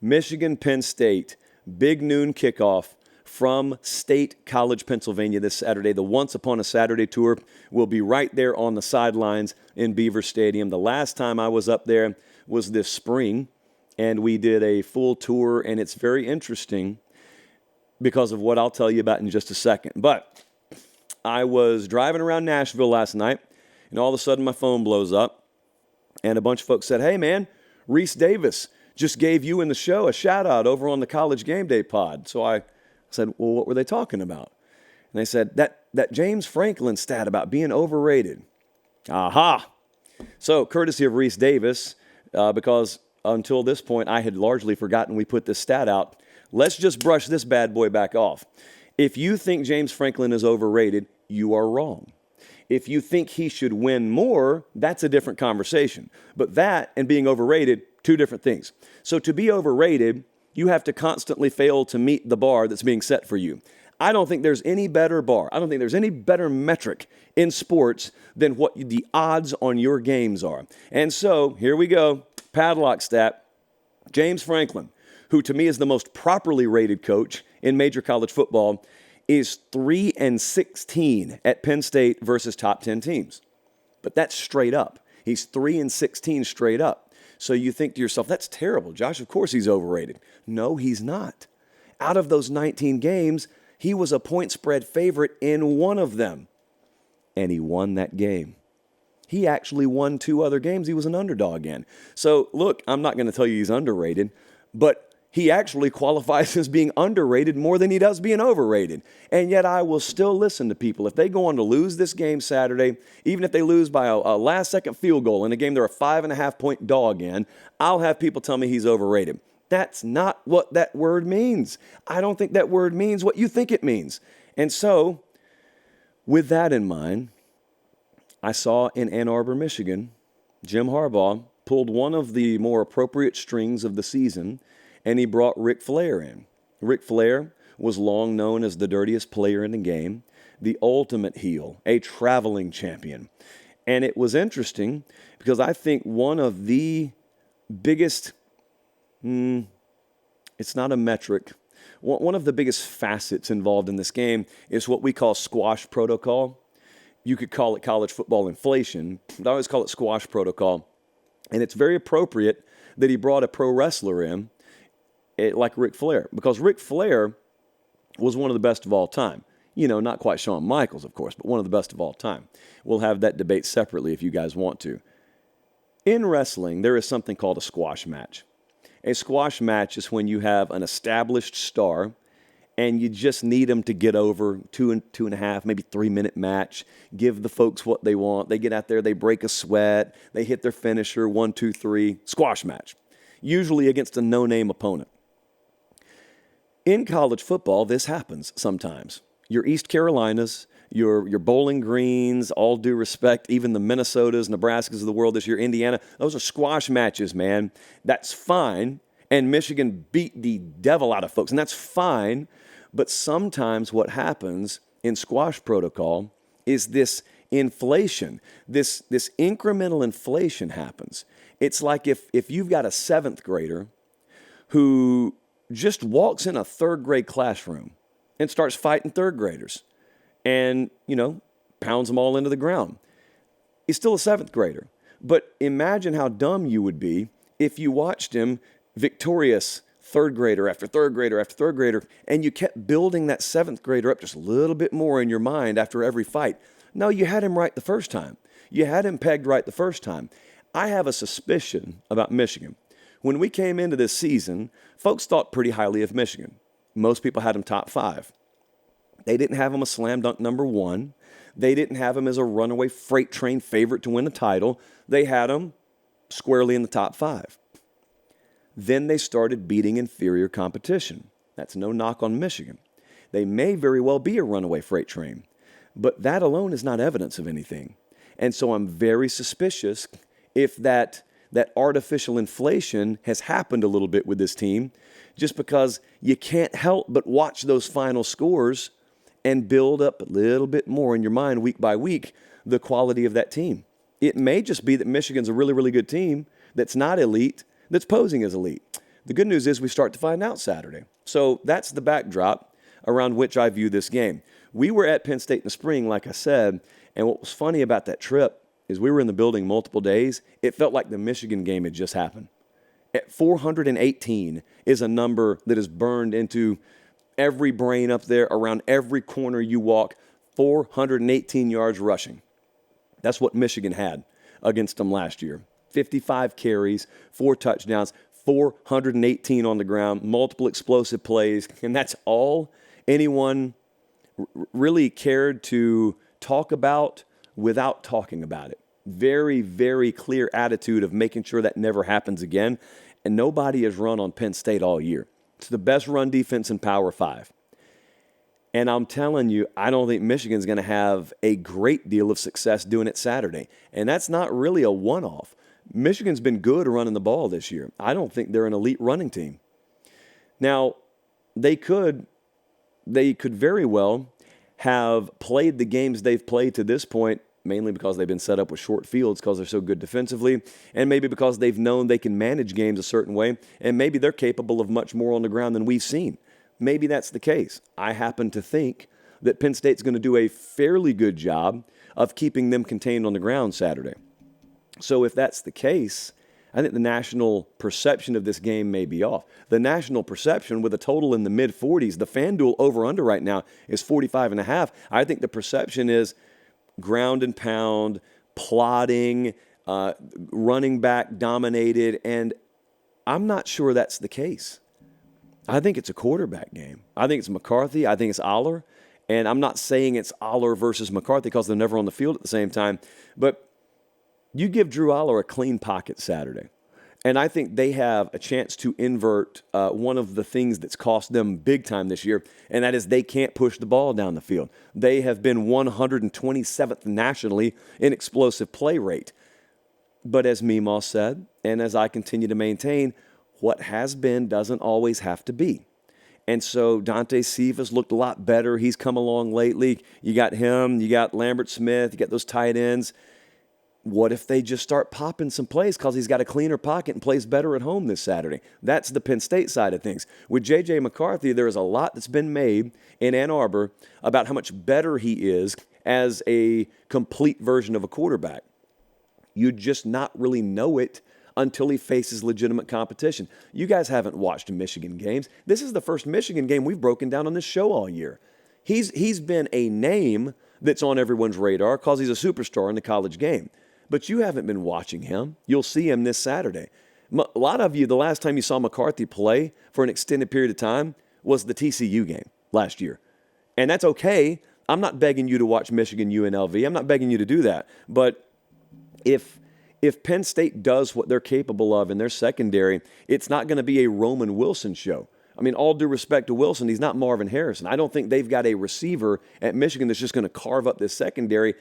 Michigan, Penn State, big noon kickoff from State College, Pennsylvania this Saturday. The Once Upon a Saturday tour will be right there on the sidelines in Beaver Stadium. The last time I was up there was this spring, and we did a full tour, and it's very interesting because of what I'll tell you about in just a second. But I was driving around Nashville last night, and all of a sudden my phone blows up, and a bunch of folks said, "Hey, man, Reese Davis just gave you and the show a shout-out over on the College Game Day pod." So I said, "Well, what were they talking about?" And they said, that James Franklin stat about being overrated. Aha! So courtesy of Reese Davis, because until this point I had largely forgotten we put this stat out, let's just brush this bad boy back off. If you think James Franklin is overrated, you are wrong. If you think he should win more, that's a different conversation. But that and being overrated, two different things. So to be overrated, you have to constantly fail to meet the bar that's being set for you. I don't think there's any better bar. I don't think there's any better metric in sports than what the odds on your games are. And so here we go. Padlock stat. James Franklin, who to me is the most properly rated coach in major college football, is 3-16 at Penn State versus top 10 teams. But that's straight up. He's 3-16 straight up. So you think to yourself, that's terrible, Josh. Of course he's overrated. No, he's not. Out of those 19 games, he was a point spread favorite in one of them. And he won that game. He actually won 2 other games he was an underdog in. So look, I'm not going to tell you he's underrated, but he actually qualifies as being underrated more than he does being overrated. And yet I will still listen to people. If they go on to lose this game Saturday, even if they lose by a last-second field goal in a game they're a 5.5-point dog in, I'll have people tell me he's overrated. That's not what that word means. I don't think that word means what you think it means. And so, with that in mind, I saw in Ann Arbor, Michigan, Jim Harbaugh pulled one of the more appropriate strings of the season, and he brought Ric Flair in. Ric Flair was long known as the dirtiest player in the game, the ultimate heel, a traveling champion. And it was interesting because I think one of the biggest, it's not a metric, one of the biggest facets involved in this game is what we call squash protocol. You could call it college football inflation, but I always call it squash protocol. And it's very appropriate that he brought a pro wrestler in, like Ric Flair, because Ric Flair was one of the best of all time. You know, not quite Shawn Michaels, of course, but one of the best of all time. We'll have that debate separately if you guys want to. In wrestling, there is something called a squash match. A squash match is when you have an established star and you just need them to get over 2.5, maybe 3-minute match, give the folks what they want. They get out there, they break a sweat, they hit their finisher, 1, 2, 3, squash match, usually against a no-name opponent. In college football, this happens sometimes. Your East Carolinas, your Bowling Greens, all due respect, even the Minnesotas, Nebraskas of the world this year, Indiana, those are squash matches, man. That's fine. And Michigan beat the devil out of folks, and that's fine. But sometimes what happens in squash protocol is this inflation, this incremental inflation happens. It's like if you've got a 7th grader who just walks in a 3rd grade classroom and starts fighting 3rd graders and, pounds them all into the ground. He's still a 7th grader. But imagine how dumb you would be if you watched him victorious 3rd grader after 3rd grader after 3rd grader, and you kept building that 7th grader up just a little bit more in your mind after every fight. No, you had him right the first time. You had him pegged right the first time. I have a suspicion about Michigan. When we came into this season, folks thought pretty highly of Michigan. Most people had them top 5. They didn't have them a slam dunk number 1. They didn't have them as a runaway freight train favorite to win the title. They had them squarely in the top 5. Then they started beating inferior competition. That's no knock on Michigan. They may very well be a runaway freight train, but that alone is not evidence of anything. And so I'm very suspicious if that artificial inflation has happened a little bit with this team, just because you can't help but watch those final scores and build up a little bit more in your mind week by week the quality of that team. It may just be that Michigan's a really, really good team that's not elite, that's posing as elite. The good news is we start to find out Saturday. So that's the backdrop around which I view this game. We were at Penn State in the spring, like I said, and what was funny about that trip is we were in the building multiple days. It felt like the Michigan game had just happened. At 418 is a number that is burned into every brain up there, around every corner you walk. 418 yards rushing. That's what Michigan had against them last year. 55 carries, 4 touchdowns, 418 on the ground, multiple explosive plays, and that's all anyone really cared to talk about without talking about it. Very, very clear attitude of making sure that never happens again, and nobody has run on Penn State all year. It's the best run defense in Power 5. And I'm telling you, I don't think Michigan's going to have a great deal of success doing it Saturday. And that's not really a one-off. Michigan's been good running the ball this year. I don't think they're an elite running team. Now, they could very well have played the games they've played to this point, mainly because they've been set up with short fields because they're so good defensively, and maybe because they've known they can manage games a certain way, and maybe they're capable of much more on the ground than we've seen. Maybe that's the case. I happen to think that Penn State's going to do a fairly good job of keeping them contained on the ground Saturday. So if that's the case, I think the national perception of this game may be off. The national perception with a total in the mid-40s, the FanDuel over-under right now is 45.5. I think the perception is ground and pound, plodding, running back dominated, and I'm not sure that's the case. I think it's a quarterback game. I think it's McCarthy. I think it's Aller. And I'm not saying it's Aller versus McCarthy because they're never on the field at the same time. But you give Drew Aller a clean pocket Saturday. And I think they have a chance to invert one of the things that's cost them big time this year, and that is they can't push the ball down the field. They have been 127th nationally in explosive play rate. But as Meemaw said, and as I continue to maintain, what has been doesn't always have to be. And so Dante Cephas looked a lot better. He's come along lately. You got him. You got Lambert Smith. You got those tight ends. What if they just start popping some plays because he's got a cleaner pocket and plays better at home this Saturday? That's the Penn State side of things. With J.J. McCarthy, there is a lot that's been made in Ann Arbor about how much better he is as a complete version of a quarterback. You just not really know it until he faces legitimate competition. You guys haven't watched Michigan games. This is the first Michigan game we've broken down on this show all year. He's been a name that's on everyone's radar because he's a superstar in the college game. But you haven't been watching him. You'll see him this Saturday. A lot of you, the last time you saw McCarthy play for an extended period of time was the TCU game last year. And that's okay. I'm not begging you to watch Michigan UNLV. I'm not begging you to do that. But if Penn State does what they're capable of in their secondary, it's not going to be a Roman Wilson show. I mean, all due respect to Wilson, he's not Marvin Harrison. I don't think they've got a receiver at Michigan that's just going to carve up this secondary,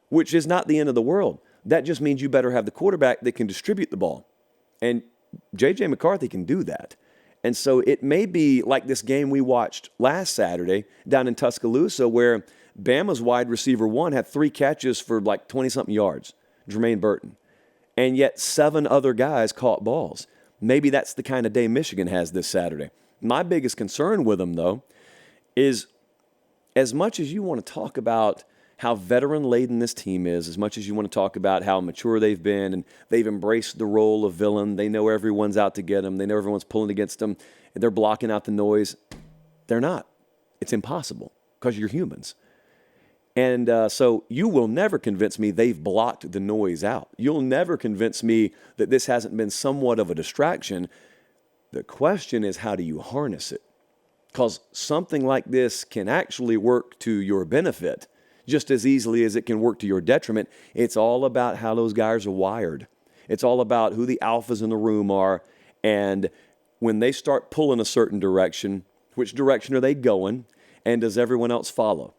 which is not the end of the world. That just means you better have the quarterback that can distribute the ball. And J.J. McCarthy can do that. And so it may be like this game we watched last Saturday down in Tuscaloosa where Bama's wide receiver 1 had 3 catches for like 20-something yards, Jermaine Burton. And yet 7 other guys caught balls. Maybe that's the kind of day Michigan has this Saturday. My biggest concern with them, though, is as much as you want to talk about how veteran-laden this team is, as much as you want to talk about how mature they've been and they've embraced the role of villain, they know everyone's out to get them, they know everyone's pulling against them, they're blocking out the noise. They're not. It's impossible because you're humans. And so you will never convince me they've blocked the noise out. You'll never convince me that this hasn't been somewhat of a distraction. The question is, how do you harness it? Because something like this can actually work to your benefit just as easily as it can work to your detriment. It's all about how those guys are wired. It's all about who the alphas in the room are. And when they start pulling a certain direction, which direction are they going? And does everyone else follow?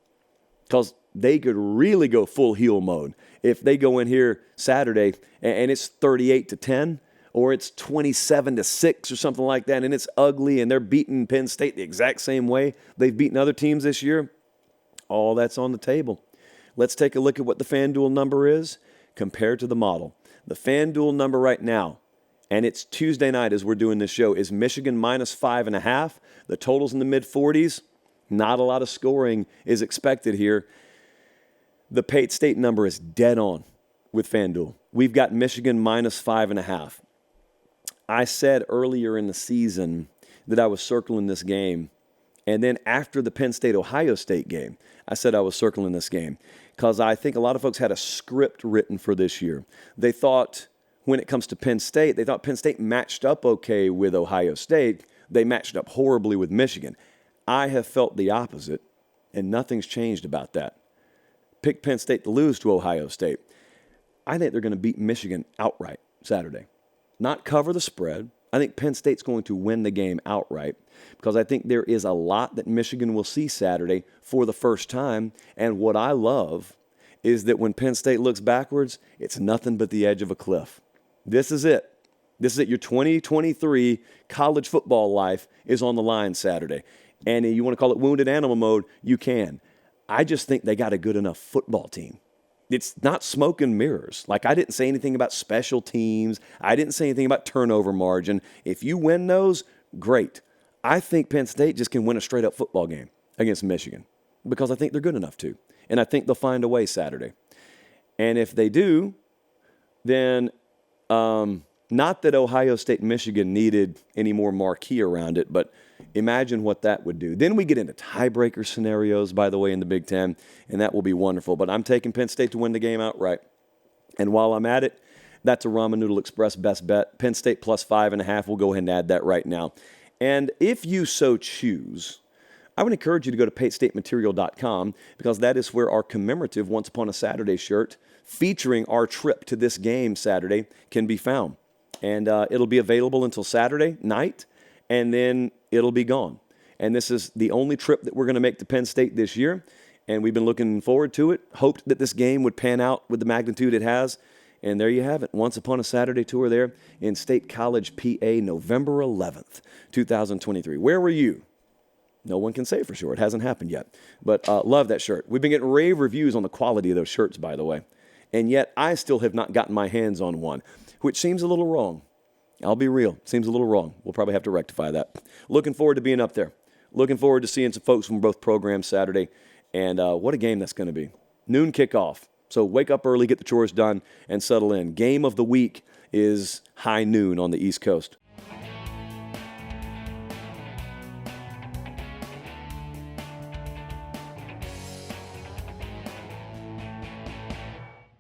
Because they could really go full heel mode if they go in here Saturday and it's 38-10 or it's 27-6 or something like that, and it's ugly and they're beating Penn State the exact same way they've beaten other teams this year. All that's on the table. Let's take a look at what the FanDuel number is compared to the model. The FanDuel number right now and it's Tuesday night as we're doing this show, is Michigan minus 5.5. The total's in the mid-40s. Not a lot of scoring is expected here. The Pate State number is dead on with FanDuel. We've got Michigan minus 5.5. I said earlier in the season that I was circling this game. And then after the Penn State-Ohio State game, I said I was circling this game because I think a lot of folks had a script written for this year. They thought when it comes to Penn State, they thought Penn State matched up okay with Ohio State. They matched up horribly with Michigan. I have felt the opposite, and nothing's changed about that. Pick Penn State to lose to Ohio State. I think they're going to beat Michigan outright Saturday. Not cover the spread. I think Penn State's going to win the game outright because I think there is a lot that Michigan will see Saturday for the first time. And what I love is that when Penn State looks backwards, it's nothing but the edge of a cliff. This is it. This is it. Your 2023 college football life is on the line Saturday. And you want to call it wounded animal mode, you can. I just think they got a good enough football team. It's not smoke and mirrors. Like, I didn't say anything about special teams. I didn't say anything about turnover margin. If you win those, great. I think Penn State just can win a straight-up football game against Michigan because I think they're good enough to. And I think they'll find a way Saturday. And if they do, then not that Ohio State and Michigan needed any more marquee around it, but imagine what that would do. Then we get into tiebreaker scenarios, by the way, in the Big Ten, and that will be wonderful. But I'm taking Penn State to win the game outright. And while I'm at it, that's a Ramen Noodle Express best bet. Penn State plus 5.5. We'll go ahead and add that right now. And if you so choose, I would encourage you to go to PateStateMaterial.com because that is where our commemorative Once Upon a Saturday shirt featuring our trip to this game Saturday can be found. And it'll be available until Saturday night, and then it'll be gone. And this is the only trip that we're going to make to Penn State this year, and we've been looking forward to it. Hoped that this game would pan out with the magnitude it has, and there you have it. Once Upon a Saturday tour there in State College, PA, November 11th, 2023. Where were you? No one can say for sure. It hasn't happened yet. But love that shirt. We've been getting rave reviews on the quality of those shirts, by the way. And yet I still have not gotten my hands on one, which seems a little wrong. I'll be real. Seems a little wrong. We'll probably have to rectify that. Looking forward to being up there. Looking forward to seeing some folks from both programs Saturday. And what a game that's going to be. Noon kickoff. So wake up early, get the chores done, and settle in. Game of the week is high noon on the East Coast.